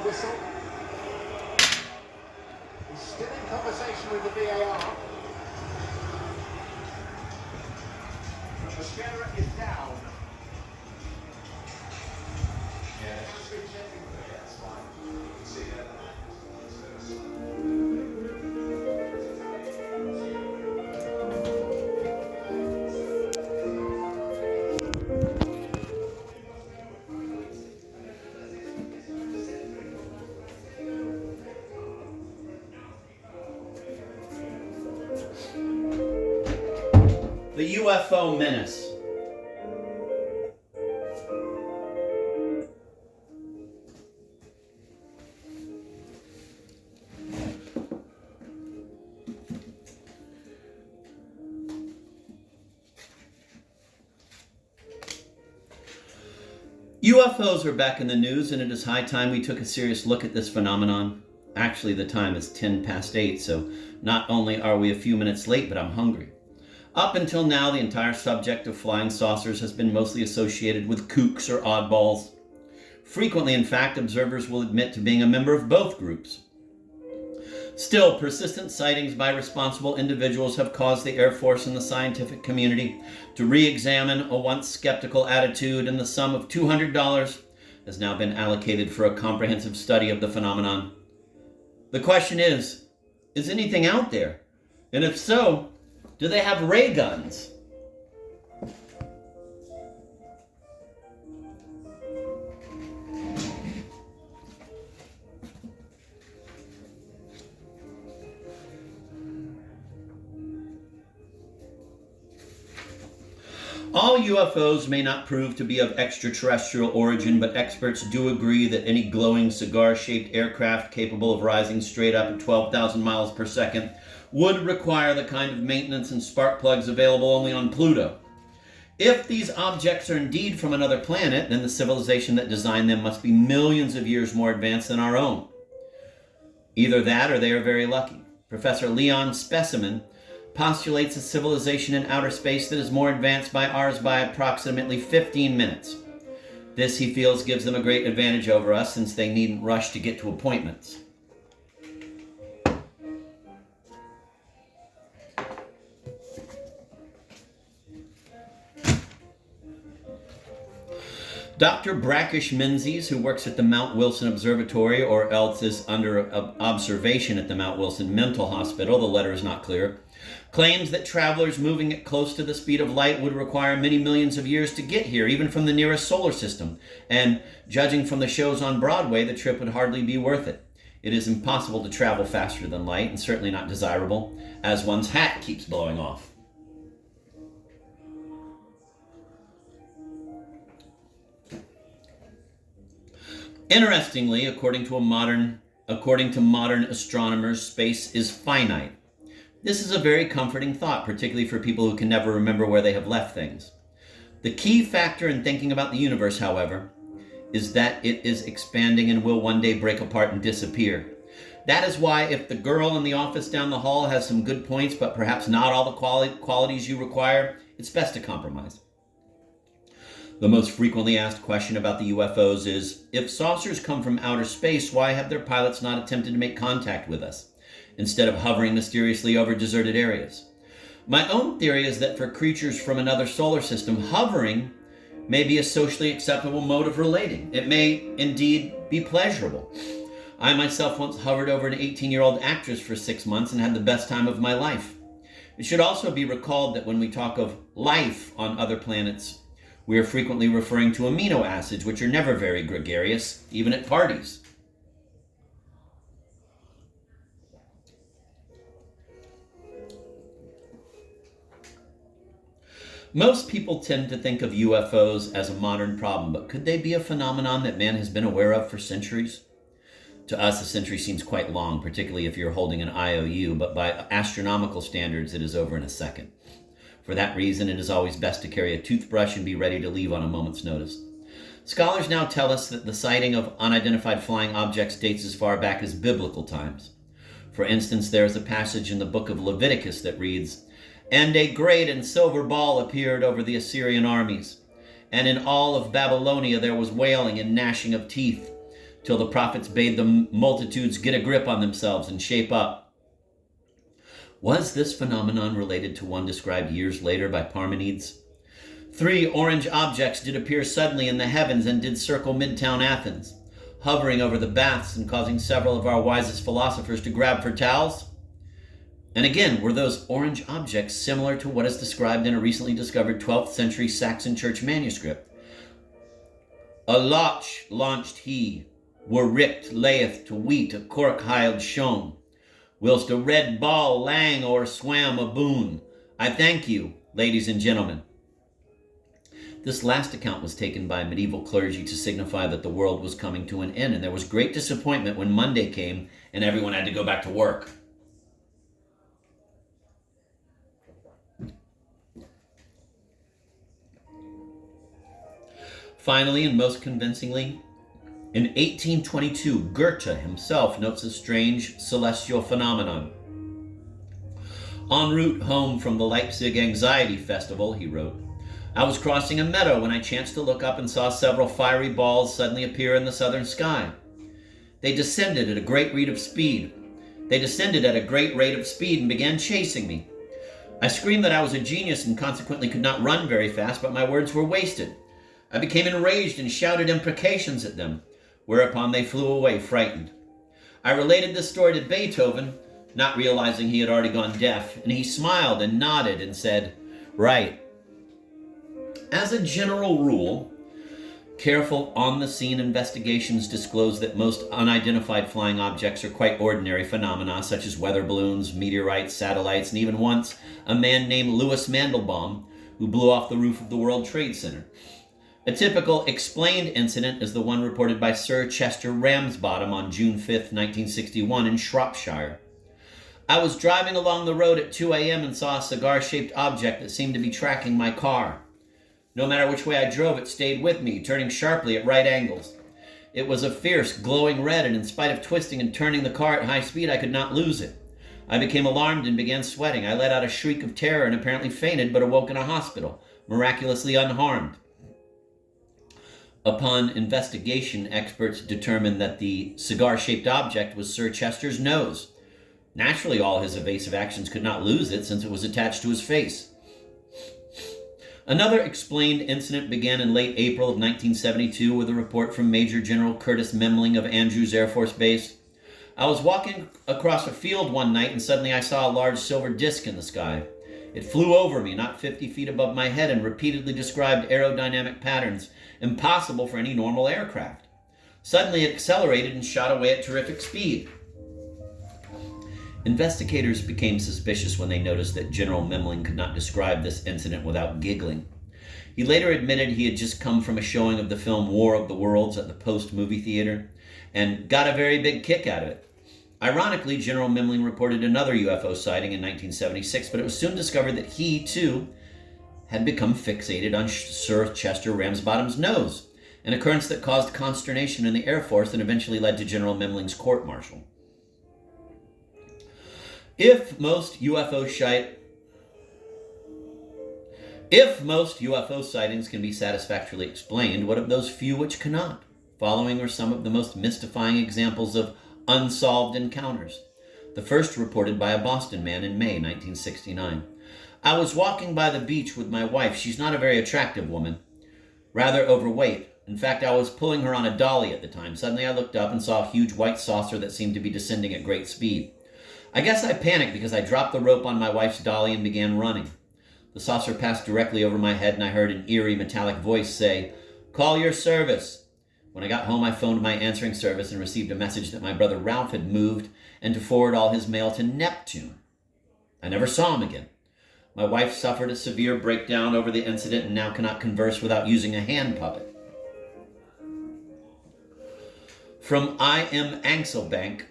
whistle. He's still in conversation with the VAR. But the scanner is down. Yeah, that's been checking for it, that's fine. You can see that. The UFO Menace. UFOs are back in the news, and it is high time we took a serious look at this phenomenon. Actually, the time is 8:10, so not only are we a few minutes late, but I'm hungry. Up until now, the entire subject of flying saucers has been mostly associated with kooks or oddballs. Frequently, in fact, observers will admit to being a member of both groups. Still, persistent sightings by responsible individuals have caused the Air Force and the scientific community to re-examine a once skeptical attitude, and the sum of $200 has now been allocated for a comprehensive study of the phenomenon. The question is anything out there? And if so, do they have ray guns? All UFOs may not prove to be of extraterrestrial origin, but experts do agree that any glowing cigar-shaped aircraft capable of rising straight up at 12,000 miles per second would require the kind of maintenance and spark plugs available only on Pluto. If these objects are indeed from another planet, then the civilization that designed them must be millions of years more advanced than our own. Either that or they are very lucky. Professor Leon Specimen postulates a civilization in outer space that is more advanced by ours by approximately 15 minutes. This, he feels, gives them a great advantage over us, since they needn't rush to get to appointments. Dr. Brackish Menzies, who works at the Mount Wilson Observatory, or else is under observation at the Mount Wilson Mental Hospital, the letter is not clear, claims that travelers moving at close to the speed of light would require many millions of years to get here, even from the nearest solar system, and judging from the shows on Broadway, the trip would hardly be worth it. It is impossible to travel faster than light, and certainly not desirable, as one's hat keeps blowing off. Interestingly, according to modern astronomers, space is finite. This is a very comforting thought, particularly for people who can never remember where they have left things. The key factor in thinking about the universe, however, is that it is expanding and will one day break apart and disappear. That is why, if the girl in the office down the hall has some good points, but perhaps not all the qualities you require, it's best to compromise. The most frequently asked question about the UFOs is, if saucers come from outer space, why have their pilots not attempted to make contact with us, instead of hovering mysteriously over deserted areas? My own theory is that for creatures from another solar system, hovering may be a socially acceptable mode of relating. It may indeed be pleasurable. I myself once hovered over an 18-year-old actress for 6 months and had the best time of my life. It should also be recalled that when we talk of life on other planets, we are frequently referring to amino acids, which are never very gregarious, even at parties. Most people tend to think of UFOs as a modern problem, but could they be a phenomenon that man has been aware of for centuries? To us, a century seems quite long, particularly if you're holding an IOU, but by astronomical standards, it is over in a second. For that reason, it is always best to carry a toothbrush and be ready to leave on a moment's notice. Scholars now tell us that the sighting of unidentified flying objects dates as far back as biblical times. For instance, there is a passage in the book of Leviticus that reads, "And a great and silver ball appeared over the Assyrian armies. And in all of Babylonia there was wailing and gnashing of teeth. till the prophets bade the multitudes get a grip on themselves and shape up. Was this phenomenon related to one described years later by Parmenides? 3 orange objects did appear suddenly in the heavens and did circle midtown Athens, hovering over the baths and causing several of our wisest philosophers to grab for towels. And again, were those orange objects similar to what is described in a recently discovered 12th century Saxon church manuscript? A lotch launched he, were richt layeth to wheat a cork hild shone, whilst a red ball lang or swam aboon. I thank you, ladies and gentlemen. This last account was taken by medieval clergy to signify that the world was coming to an end, and there was great disappointment when Monday came and everyone had to go back to work. Finally, and most convincingly, in 1822, Goethe himself notes a strange celestial phenomenon. En route home from the Leipzig Anxiety Festival, he wrote, I was crossing a meadow when I chanced to look up and saw several fiery balls suddenly appear in the southern sky. They descended at a great rate of speed. and began chasing me. I screamed that I was a genius and consequently could not run very fast, but my words were wasted. I became enraged and shouted imprecations at them, whereupon they flew away frightened. I related this story to Beethoven, not realizing he had already gone deaf, and he smiled and nodded and said, Right. As a general rule, careful on-the-scene investigations disclose that most unidentified flying objects are quite ordinary phenomena, such as weather balloons, meteorites, satellites, and even once a man named Louis Mandelbaum, who blew off the roof of the World Trade Center. A typical explained incident is the one reported by Sir Chester Ramsbottom on June 5, 1961 in Shropshire. I was driving along the road at 2 a.m. and saw a cigar-shaped object that seemed to be tracking my car. No matter which way I drove, it stayed with me, turning sharply at right angles. It was a fierce, glowing red, and in spite of twisting and turning the car at high speed, I could not lose it. I became alarmed and began sweating. I let out a shriek of terror and apparently fainted, but awoke in a hospital, miraculously unharmed. Upon investigation, experts determined that the cigar-shaped object was Sir Chester's nose. Naturally, all his evasive actions could not lose it since it was attached to his face. Another explained incident began in late April of 1972 with a report from Major General Curtis Memling of Andrews Air Force Base. I was walking across a field one night and suddenly I saw a large silver disc in the sky. It flew over me, not 50 feet above my head, and repeatedly described aerodynamic patterns impossible for any normal aircraft. Suddenly it accelerated and shot away at terrific speed. Investigators became suspicious when they noticed that General Memling could not describe this incident without giggling. He later admitted he had just come from a showing of the film War of the Worlds at the Post movie theater and got a very big kick out of it. Ironically, General Memling reported another UFO sighting in 1976, but it was soon discovered that he, too, had become fixated on Sir Chester Ramsbottom's nose, an occurrence that caused consternation in the Air Force and eventually led to General Memling's court-martial. If most UFO sightings can be satisfactorily explained, what of those few which cannot? Following are some of the most mystifying examples of unsolved encounters. The first reported by a Boston man in May 1969. I was walking by the beach with my wife. She's not a very attractive woman, rather overweight. In fact, I was pulling her on a dolly at the time. Suddenly I looked up and saw a huge white saucer that seemed to be descending at great speed. I guess I panicked because I dropped the rope on my wife's dolly and began running. The saucer passed directly over my head and I heard an eerie metallic voice say, "Call your service." When I got home, I phoned my answering service and received a message that my brother Ralph had moved and to forward all his mail to Neptune. I never saw him again. My wife suffered a severe breakdown over the incident and now cannot converse without using a hand puppet. From I. M. Angselbank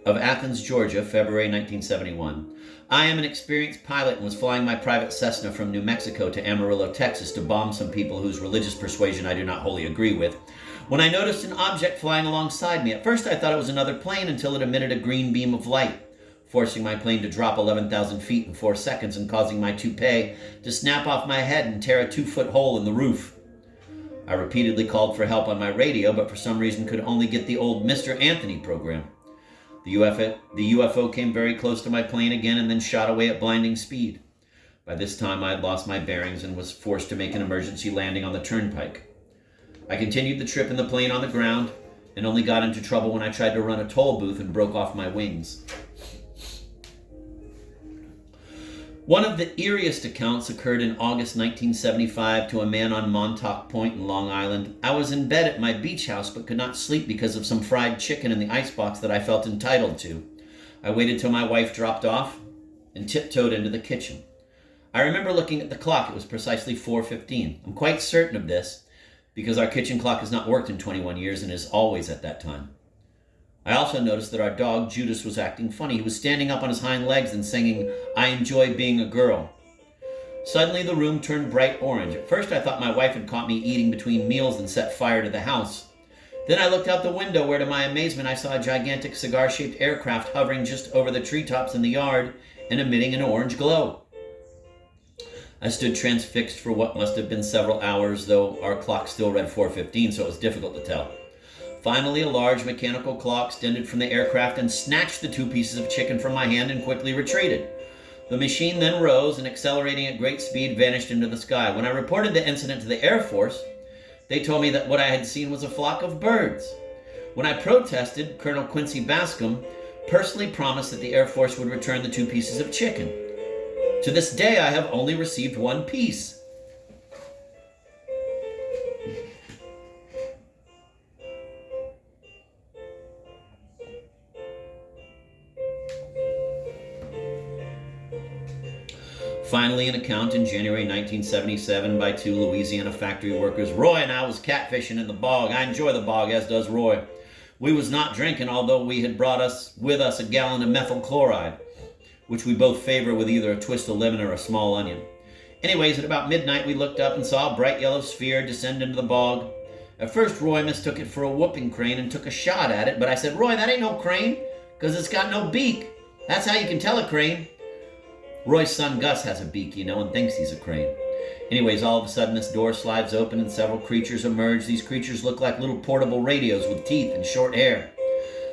of Athens, Georgia, February 1971. I am an experienced pilot and was flying my private Cessna from New Mexico to Amarillo, Texas to bomb some people whose religious persuasion I do not wholly agree with, when I noticed an object flying alongside me. At first I thought it was another plane until it emitted a green beam of light, forcing my plane to drop 11,000 feet in 4 seconds and causing my toupee to snap off my head and tear a 2-foot hole in the roof. I repeatedly called for help on my radio, but for some reason could only get the old Mr. Anthony program. The UFO came very close to my plane again and then shot away at blinding speed. By this time, I had lost my bearings and was forced to make an emergency landing on the turnpike. I continued the trip in the plane on the ground and only got into trouble when I tried to run a toll booth and broke off my wings. One of the eeriest accounts occurred in August 1975 to a man on Montauk Point in Long Island. I was in bed at my beach house but could not sleep because of some fried chicken in the icebox that I felt entitled to. I waited till my wife dropped off and tiptoed into the kitchen. I remember looking at the clock. It was precisely 4:15. I'm quite certain of this because our kitchen clock has not worked in 21 years and is always at that time. I also noticed that our dog, Judas, was acting funny. He was standing up on his hind legs and singing, "I enjoy being a girl." Suddenly, the room turned bright orange. At first, I thought my wife had caught me eating between meals and set fire to the house. Then I looked out the window where, to my amazement, I saw a gigantic cigar-shaped aircraft hovering just over the treetops in the yard and emitting an orange glow. I stood transfixed for what must have been several hours, though our clock still read 4:15, so it was difficult to tell. Finally, a large mechanical claw extended from the aircraft and snatched the 2 pieces of chicken from my hand and quickly retreated. The machine then rose and, accelerating at great speed, vanished into the sky. When I reported the incident to the Air Force, they told me that what I had seen was a flock of birds. When I protested, Colonel Quincy Bascom personally promised that the Air Force would return the 2 pieces of chicken. To this day, I have only received 1 piece. Finally, an account in January 1977 by 2 Louisiana factory workers. Roy and I was catfishing in the bog. I enjoy the bog, as does Roy. We was not drinking, although we had brought with us a gallon of methyl chloride, which we both favor with either a twist of lemon or a small onion. Anyways, at about midnight, we looked up and saw a bright yellow sphere descend into the bog. At first, Roy mistook it for a whooping crane and took a shot at it, but I said, "Roy, that ain't no crane, because it's got no beak. That's how you can tell a crane." Roy's son Gus has a beak, and thinks he's a crane. Anyways, all of a sudden this door slides open and several creatures emerge. These creatures look like little portable radios with teeth and short hair.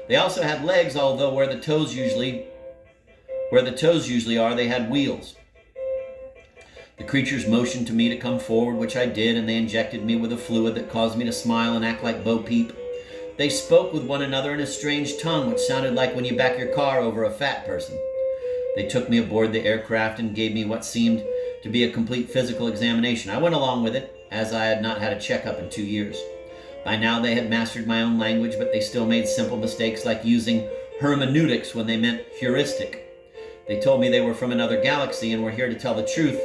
They also had legs, although where the toes usually are, they had wheels. The creatures motioned to me to come forward, which I did, and they injected me with a fluid that caused me to smile and act like Bo Peep. They spoke with one another in a strange tongue, which sounded like when you back your car over a fat person. They took me aboard the aircraft and gave me what seemed to be a complete physical examination. I went along with it, as I had not had a checkup in 2 years. By now they had mastered my own language, but they still made simple mistakes like using hermeneutics when they meant heuristic. They told me they were from another galaxy and were here to tell the truth,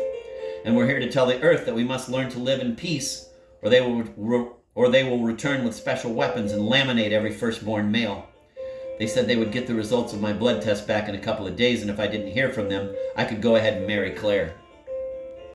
and were here to tell the Earth that we must learn to live in peace, or they will return with special weapons and laminate every firstborn male. They said they would get the results of my blood test back in a couple of days, and if I didn't hear from them, I could go ahead and marry Claire.